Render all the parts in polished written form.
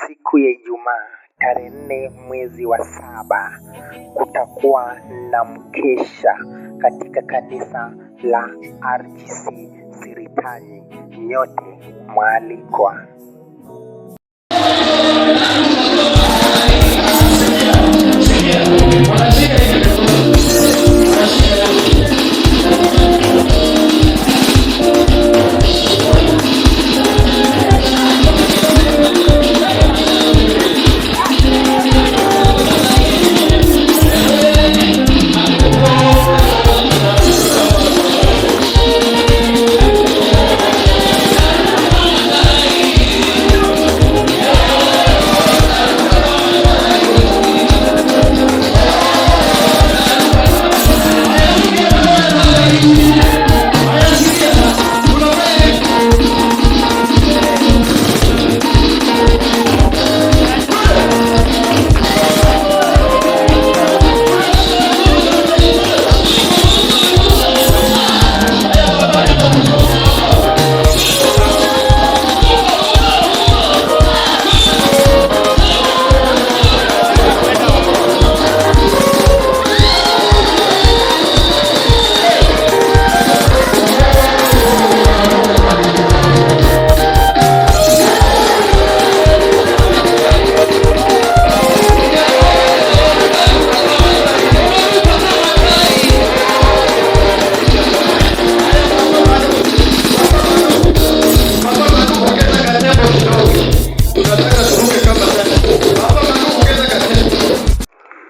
siku ya Ijumaa tarehe 4 mwezi wa 7 kutakuwa na mkesha katika kanisa la RGC Siritanyi. Nyote mwalikwa.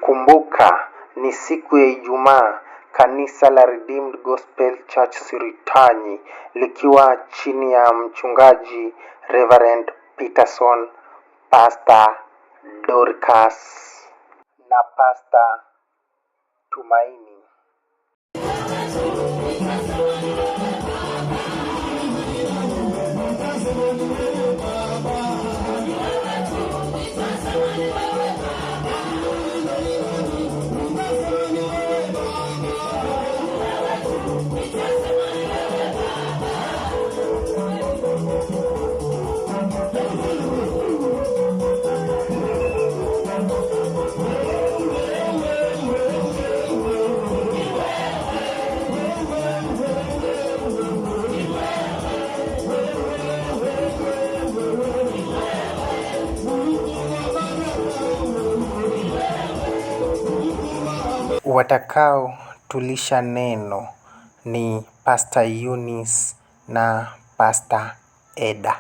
Kumbuka ni siku ya Ijumaa, kanisa la Redeemed Gospel Church Siritanyi likiwa chini ya mchungaji Reverend Peterson, Pastor Dorcas na Pastor Tumaini. Watakao tulisha neno ni Pastor Eunice na Pastor Eda.